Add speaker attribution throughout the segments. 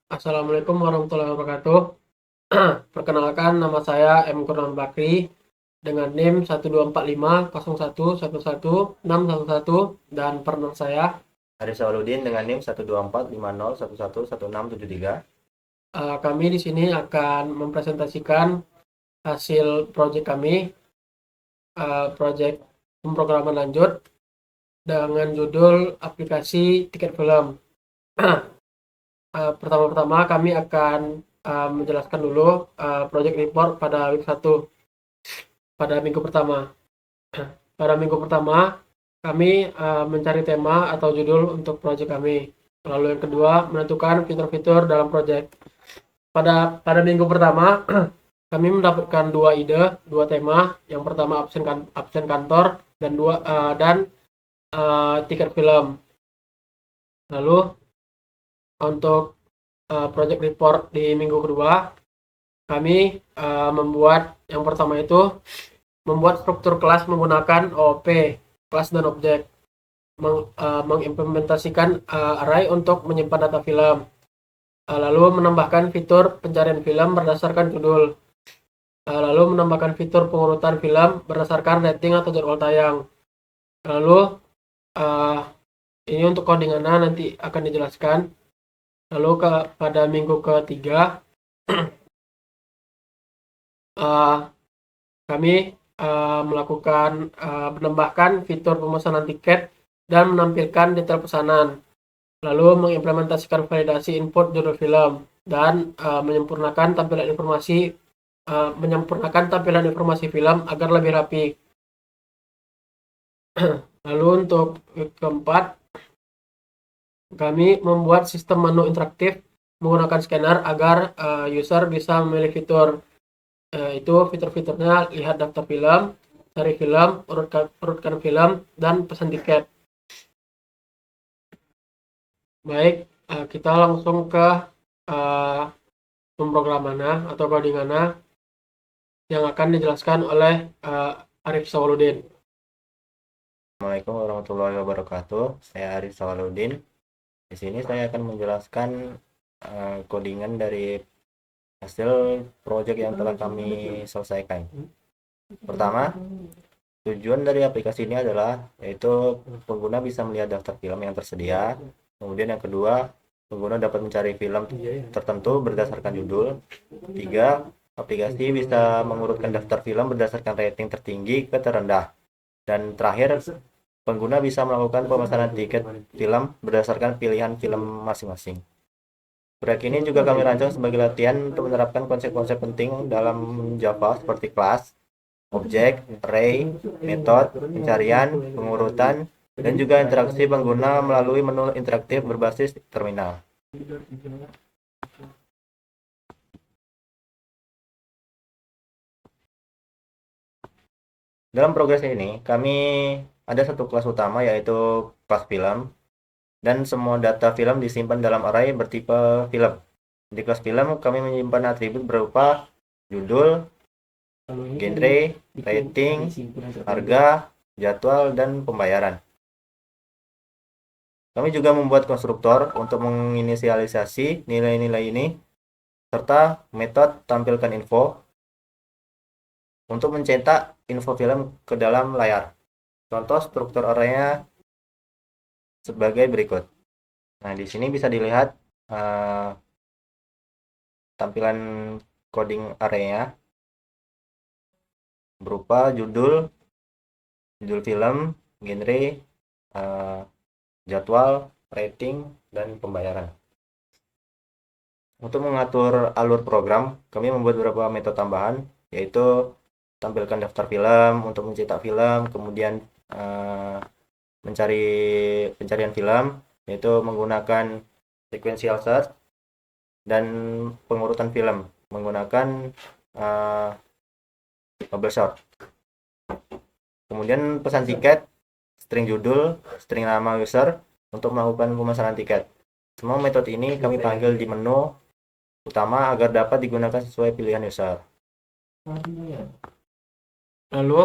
Speaker 1: Assalamualaikum warahmatullahi wabarakatuh. Perkenalkan, nama saya M. Kurniawan Bakri dengan NIM 12450111161 dan partner saya.
Speaker 2: Aris Awaludin dengan NIM 12450111673.
Speaker 1: Kami di sini akan mempresentasikan hasil proyek kami, proyek pemrograman lanjut dengan judul aplikasi tiket film. Pertama-tama kami akan menjelaskan dulu proyek report pada week 1, pada minggu pertama. Pada minggu pertama, kami mencari tema atau judul untuk proyek kami. Lalu yang kedua, menentukan fitur-fitur dalam proyek. Pada minggu pertama, kami mendapatkan dua tema. Yang pertama absen kantor dan tiket film. Lalu untuk project report di minggu kedua, kami membuat yang pertama itu membuat struktur kelas menggunakan OOP, kelas dan objek, mengimplementasikan array untuk menyimpan data film, lalu menambahkan fitur pencarian film berdasarkan judul, lalu menambahkan fitur pengurutan film berdasarkan rating atau jadwal tayang. Lalu ini untuk codingannya nanti akan dijelaskan. Lalu pada minggu ketiga kami menambahkan fitur pemesanan tiket dan menampilkan detail pesanan, lalu mengimplementasikan validasi input judul film dan menyempurnakan tampilan informasi film agar lebih rapi. Lalu untuk week keempat, kami membuat sistem menu interaktif menggunakan scanner agar user bisa memilih fitur. Itu fitur-fiturnya: lihat daftar film, cari film, urutkan film, dan pesan tiket. Baik, kita langsung ke pemrogramannya atau codingannya yang akan dijelaskan oleh Arif Sawaludin.
Speaker 2: Assalamualaikum warahmatullahi wabarakatuh. Saya Aris Awaludin. Di sini saya akan menjelaskan codingan dari hasil proyek yang telah kami selesaikan. Pertama, tujuan dari aplikasi ini adalah yaitu pengguna bisa melihat daftar film yang tersedia. Kemudian yang kedua, pengguna dapat mencari film tertentu berdasarkan judul. Tiga, aplikasi bisa mengurutkan daftar film berdasarkan rating tertinggi ke terendah. Dan terakhir, pengguna bisa melakukan pemesanan tiket film berdasarkan pilihan film masing-masing. Proyek ini juga kami rancang sebagai latihan untuk menerapkan konsep-konsep penting dalam Java seperti kelas, objek, array, metode, pencarian, pengurutan, dan juga interaksi pengguna melalui menu interaktif berbasis terminal. Dalam progres ini, kami ada satu kelas utama yaitu kelas film, dan semua data film disimpan dalam array bertipe film. Di kelas film, kami menyimpan atribut berupa judul, genre, rating, harga, jadwal, dan pembayaran. Kami juga membuat konstruktor untuk menginisialisasi nilai-nilai ini, serta metode tampilkan info untuk mencetak info film ke dalam layar. Contoh struktur arraynya sebagai berikut. Nah, di sini bisa dilihat tampilan coding arraynya berupa judul film, genre, jadwal, rating, dan pembayaran. Untuk mengatur alur program, kami membuat beberapa metode tambahan, yaitu tampilkan daftar film untuk mencetak film, kemudian mencari pencarian film, yaitu menggunakan sequential search, dan pengurutan film menggunakan bubble sort. Kemudian pesan tiket, string judul, string nama user untuk melakukan pemesanan tiket. Semua metode ini kami panggil di menu utama agar dapat digunakan sesuai pilihan user.
Speaker 1: Lalu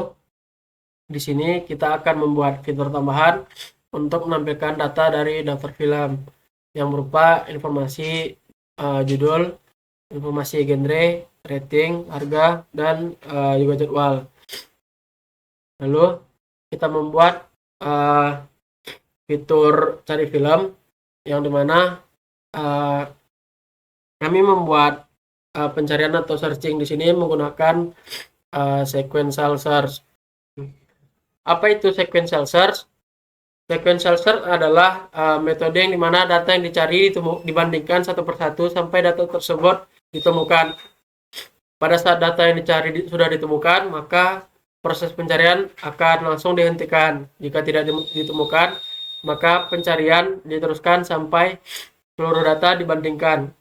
Speaker 1: di sini kita akan membuat fitur tambahan untuk menampilkan data dari daftar film yang berupa informasi judul, informasi genre, rating, harga, dan juga jadwal. Lalu kita membuat fitur cari film yang dimana kami membuat pencarian atau searching di sini menggunakan sequential search. Apa itu sequential search? Sequential search adalah metode yang dimana data yang dicari dibandingkan satu persatu sampai data tersebut ditemukan. Pada saat data yang dicari sudah ditemukan, maka proses pencarian akan langsung dihentikan. Jika tidak ditemukan, maka pencarian diteruskan sampai seluruh data dibandingkan.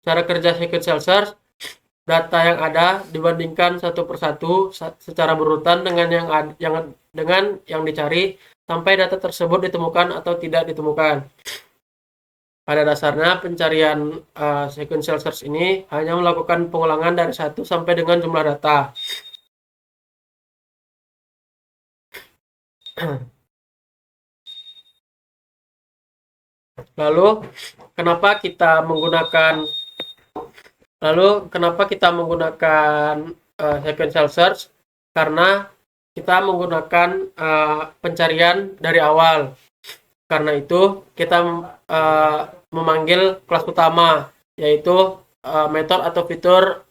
Speaker 1: Cara kerja sequential search, data yang ada dibandingkan satu persatu secara berurutan dengan yang dicari sampai data tersebut ditemukan atau tidak ditemukan. Pada dasarnya pencarian sequential search ini hanya melakukan pengulangan dari 1 sampai dengan jumlah data. Lalu kenapa kita menggunakan sequential search? Karena kita menggunakan pencarian dari awal. Karena itu kita memanggil kelas utama, yaitu metode atau fitur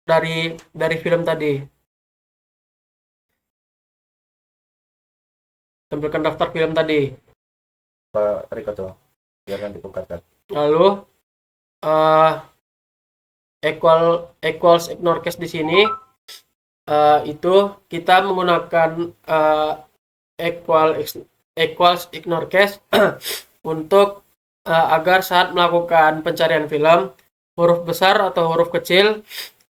Speaker 1: dari film tadi. Tampilkan daftar film tadi.
Speaker 2: Pak Riko tuh, biar nanti buka.
Speaker 1: Lalu equals ignore case di sini itu kita menggunakan equals ignore case untuk agar saat melakukan pencarian film, huruf besar atau huruf kecil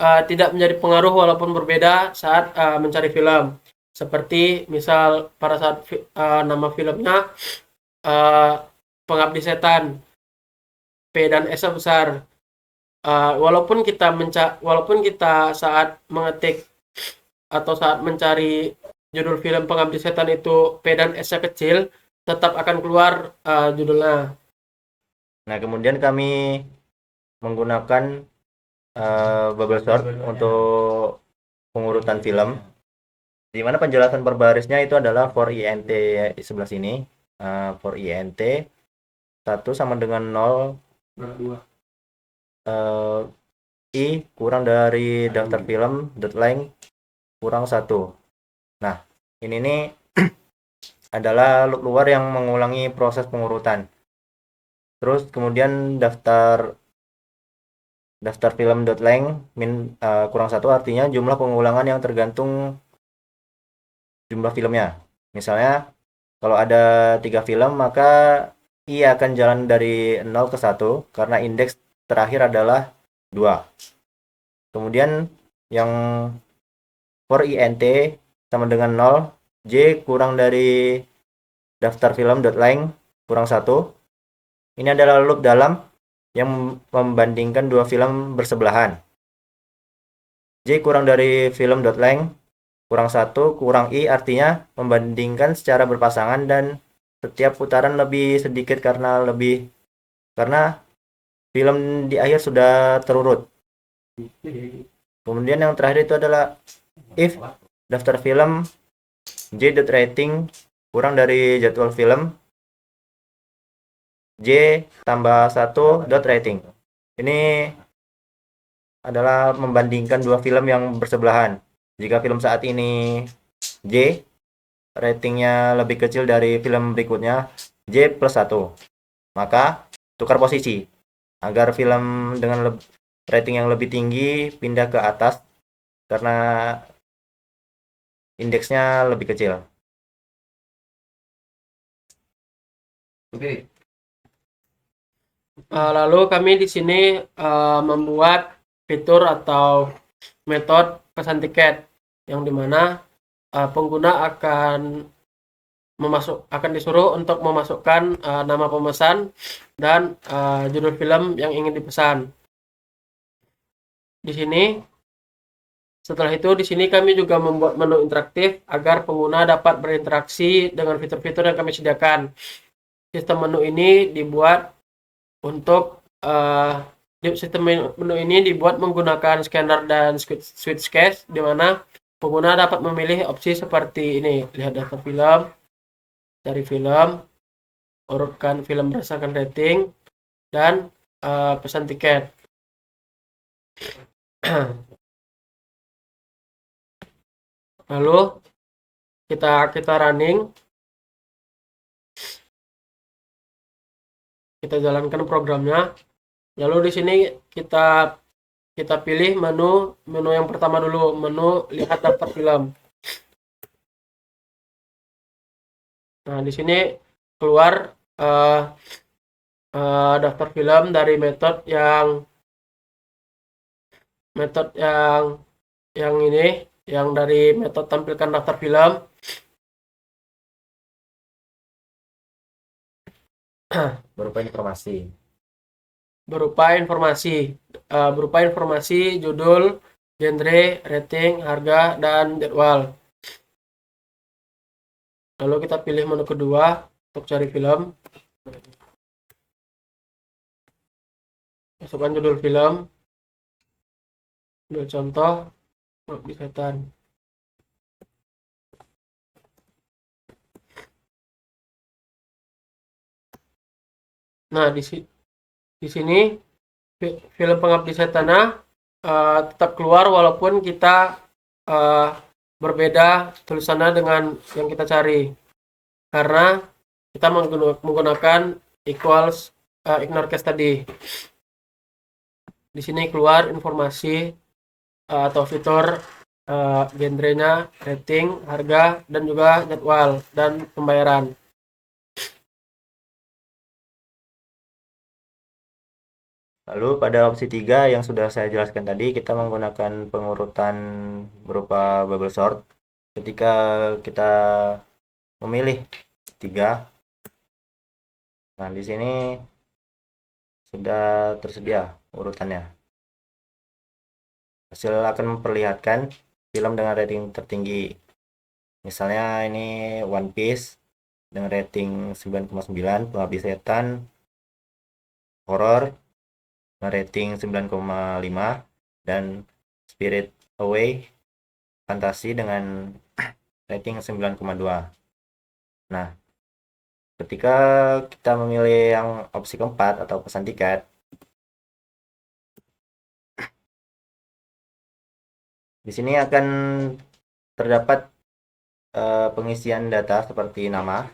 Speaker 1: tidak menjadi pengaruh walaupun berbeda saat mencari film. Seperti misal pada saat nama filmnya Pengabdi Setan, P dan S besar. Walaupun kita saat mengetik atau saat mencari judul film Pengabdi Setan itu P dan S kecil, tetap akan keluar judulnya.
Speaker 2: Nah, kemudian kami menggunakan bubble sort untuk pengurutan film, di mana penjelasan berbarisnya itu adalah for int di sebelah sini. For int 1 sama dengan 0, i kurang dari daftar film dot length kurang 1. Nah, ini nih adalah loop luar yang mengulangi proses pengurutan. Terus kemudian daftar film dot length kurang 1 artinya jumlah pengulangan yang tergantung jumlah filmnya. Misalnya kalau ada 3 film, maka i akan jalan dari 0 ke 1 karena indeks terakhir adalah 2. Kemudian yang for int sama dengan 0, j kurang dari daftar film dot length kurang 1. Ini adalah loop dalam yang membandingkan 2 film bersebelahan. J kurang dari film dot length kurang 1 kurang i artinya membandingkan secara berpasangan dan setiap putaran lebih sedikit karena film di akhir sudah terurut. Kemudian yang terakhir itu adalah if daftar film j.rating kurang dari jadwal film j tambah 1.rating. Ini adalah membandingkan 2 film yang bersebelahan. Jika film saat ini J, ratingnya lebih kecil dari film berikutnya J plus 1, maka tukar posisi agar film dengan rating yang lebih tinggi pindah ke atas karena indeksnya lebih kecil.
Speaker 1: Oke. Lalu kami di sini membuat fitur atau metode pesan tiket yang dimana pengguna akan disuruh untuk memasukkan nama pemesan dan judul film yang ingin dipesan. Di sini setelah itu di sini kami juga membuat menu interaktif agar pengguna dapat berinteraksi dengan fitur-fitur yang kami sediakan. Sistem menu ini dibuat Untuk sistem menu ini dibuat menggunakan scanner dan switch case, di mana pengguna dapat memilih opsi seperti ini: lihat daftar film, cari film, urutkan film berdasarkan rating, dan pesan tiket. Lalu kita running, kita jalankan programnya. Lalu di sini kita pilih menu yang pertama dulu, menu lihat daftar film. Nah, di sini keluar daftar film dari metode yang ini, yang dari metode tampilkan daftar film.
Speaker 2: berupa
Speaker 1: informasi judul, genre, rating, harga, dan jadwal. Lalu kita pilih menu kedua untuk cari film. Masukkan judul film, judul contoh, Pengabdi Setan. Nah, di sini film Pengabdi Setan tetap keluar walaupun kita berbeda tulisannya dengan yang kita cari, karena kita menggunakan equals ignore case tadi. Di sini keluar informasi atau fitur genrenya, rating, harga, dan juga jadwal dan pembayaran.
Speaker 2: Lalu pada opsi 3 yang sudah saya jelaskan tadi, kita menggunakan pengurutan berupa bubble sort. Ketika kita memilih 3, nah di sini sudah tersedia urutannya. Hasil akan memperlihatkan film dengan rating tertinggi. Misalnya ini One Piece dengan rating 9,9, Pengabdi Setan horror rating 9,5, dan Spirit Away fantasi dengan rating 9,2. Nah, ketika kita memilih yang opsi keempat atau pesan tiket, di sini akan terdapat pengisian data seperti nama,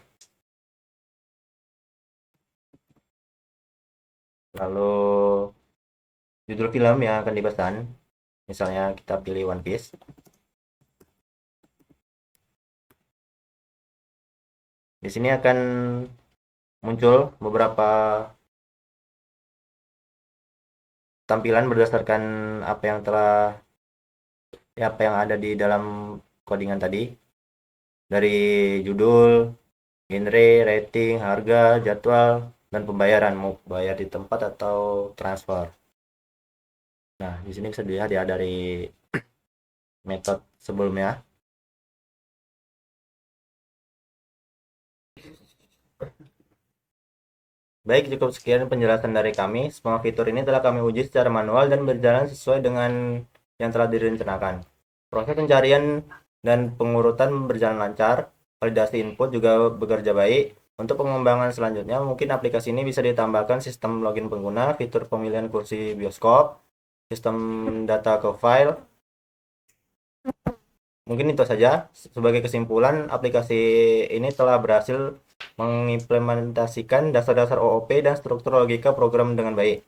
Speaker 2: lalu judul film yang akan dipesan. Misalnya kita pilih One Piece. Di sini akan muncul beberapa tampilan berdasarkan apa yang ada di dalam codingan tadi, dari judul, genre, rating, harga, jadwal, dan pembayaran, mau bayar di tempat atau transfer. Nah, di sini bisa dilihat ya dari metode sebelumnya. Baik, cukup sekian penjelasan dari kami. Semua fitur ini telah kami uji secara manual dan berjalan sesuai dengan yang telah direncanakan. Proses pencarian dan pengurutan berjalan lancar, validasi input juga bekerja baik. Untuk pengembangan selanjutnya, mungkin aplikasi ini bisa ditambahkan sistem login pengguna, fitur pemilihan kursi bioskop, sistem data ke file. Mungkin itu saja. Sebagai kesimpulan, aplikasi ini telah berhasil mengimplementasikan dasar-dasar OOP dan struktur logika program dengan baik.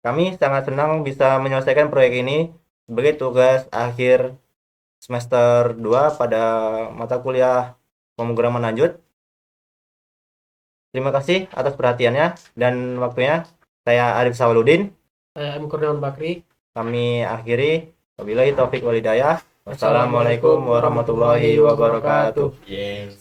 Speaker 2: Kami sangat senang bisa menyelesaikan proyek ini sebagai tugas akhir semester 2 pada mata kuliah pemrograman lanjut. Terima kasih atas perhatiannya dan waktunya. Saya Arif Sawaludin.
Speaker 1: Saya M. Kurniawan Bakri.
Speaker 2: Kami akhiri. Wabillahi taufik walhidayah. Wassalamualaikum warahmatullahi wabarakatuh.
Speaker 1: Yeah.